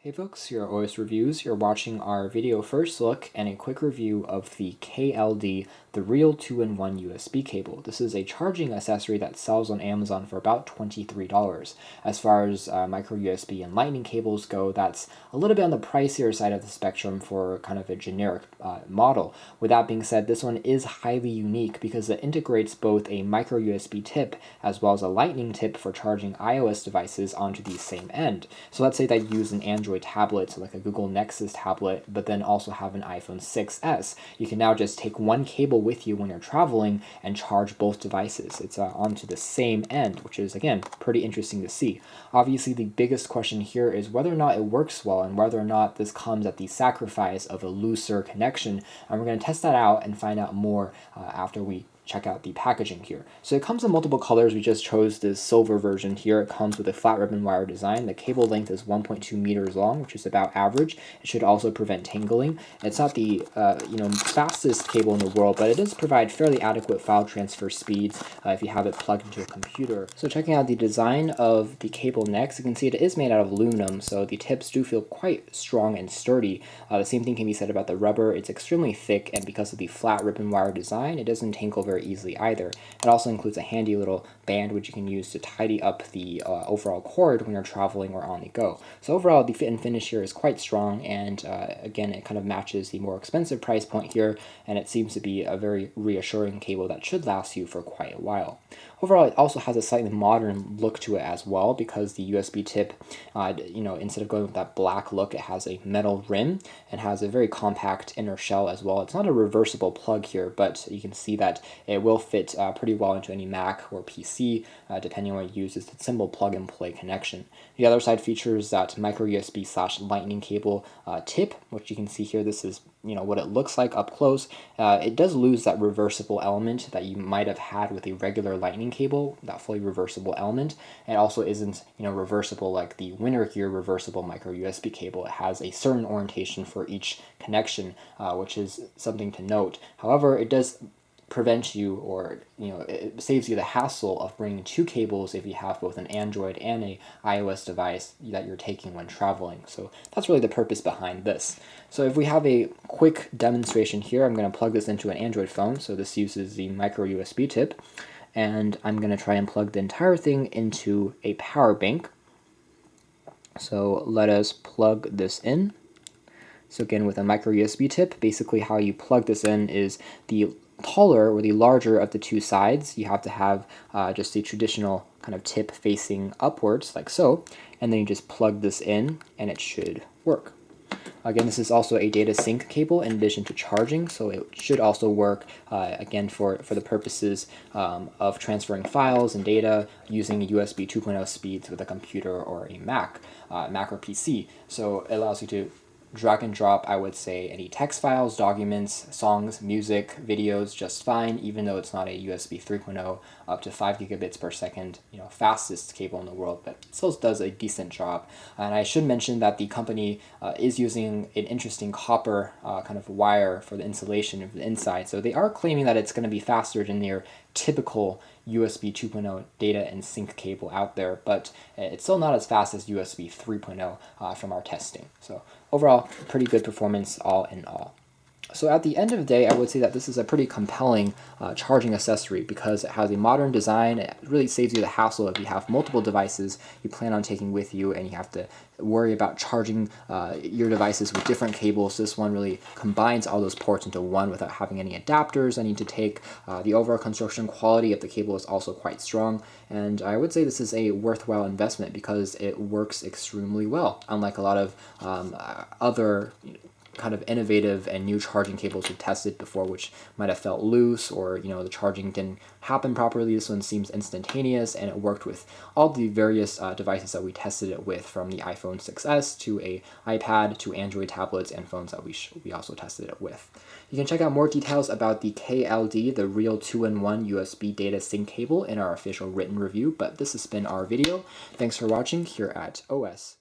Hey folks, here are OS Reviews. You're watching our video first look and a quick review of the KLD, the real 2-in-1 USB cable. This is a charging accessory that sells on Amazon for about $23. As far as micro USB and lightning cables go, that's a little bit on the pricier side of the spectrum for kind of a generic model. With that being said, this one is highly unique because it integrates both a micro USB tip as well as a lightning tip for charging iOS devices onto the same end. So let's say that you use an Android tablet, so like a Google Nexus tablet, but then also have an iPhone 6s. You can now just take one cable with you when you're traveling and charge both devices. It's onto the same end, which is, again, pretty interesting to see. Obviously, the biggest question here is whether or not it works well and whether or not this comes at the sacrifice of a looser connection. And we're going to test that out and find out more after we check out the packaging here. So it comes in multiple colors. We just chose this silver version here. It comes with a flat ribbon wire design. The cable length is 1.2 meters long, which is about average. It should also prevent tangling. It's not the fastest cable in the world, but it does provide fairly adequate file transfer speeds if you have it plugged into a computer. So checking out the design of the cable next, you can see it is made out of aluminum, so the tips do feel quite strong and sturdy. The same thing can be said about the rubber. It's extremely thick, and because of the flat ribbon wire design, it doesn't tangle very easily either. It also includes a handy little band which you can use to tidy up the overall cord when you're traveling or on the go. So overall, the fit and finish here is quite strong, and again, it kind of matches the more expensive price point here, and it seems to be a very reassuring cable that should last you for quite a while. Overall, it also has a slightly modern look to it as well, because the USB tip, instead of going with that black look, it has a metal rim and has a very compact inner shell as well. It's not a reversible plug here, but you can see that it will fit pretty well into any Mac or PC, depending on what you use. It's a simple plug-and-play connection. The other side features that micro USB / lightning cable tip, which you can see here. This is what it looks like up close. It does lose that reversible element that you might have had with a regular lightning cable, that fully reversible element. It also isn't reversible like the Winner Gear reversible micro USB cable. It has a certain orientation for each connection, which is something to note. However, it does prevent you, or it saves you the hassle of bringing two cables if you have both an Android and a iOS device that you're taking when traveling. So that's really the purpose behind this. So if we have a quick demonstration here, I'm going to plug this into an Android phone. So this uses the micro USB tip, and I'm going to try and plug the entire thing into a power bank. So let us plug this in. So again, with a micro USB tip, basically how you plug this in is the taller or the larger of the two sides. You have to have just the traditional kind of tip facing upwards, like so, and then you just plug this in and it should work. Again, this is also a data sync cable in addition to charging, so it should also work, again, for the purposes of transferring files and data using USB 2.0 speeds with a computer or a Mac or PC. So it allows you to drag and drop, I would say, any text files, documents, songs, music, videos just fine, even though it's not a USB 3.0 up to 5 gigabits per second, fastest cable in the world, but it still does a decent job. And I should mention that the company is using an interesting copper kind of wire for the insulation of the inside. So they are claiming that it's going to be faster than their typical USB 2.0 data and sync cable out there, but it's still not as fast as USB 3.0 from our testing. So overall, pretty good performance all in all. So at the end of the day, I would say that this is a pretty compelling charging accessory because it has a modern design. It really saves you the hassle if you have multiple devices you plan on taking with you and you have to worry about charging your devices with different cables. This one really combines all those ports into one without having any adapters I need to take. The overall construction quality of the cable is also quite strong, and I would say this is a worthwhile investment because it works extremely well, unlike a lot of other kind of innovative and new charging cables we've tested before, which might have felt loose, or the charging didn't happen properly. This one seems instantaneous, and it worked with all the various devices that we tested it with, from the iPhone 6s to a iPad to Android tablets and phones that we also tested it with. You can check out more details about the KLD, the real 2-in-1 USB data sync cable, in our official written review, but this has been our video. Thanks for watching here at OS.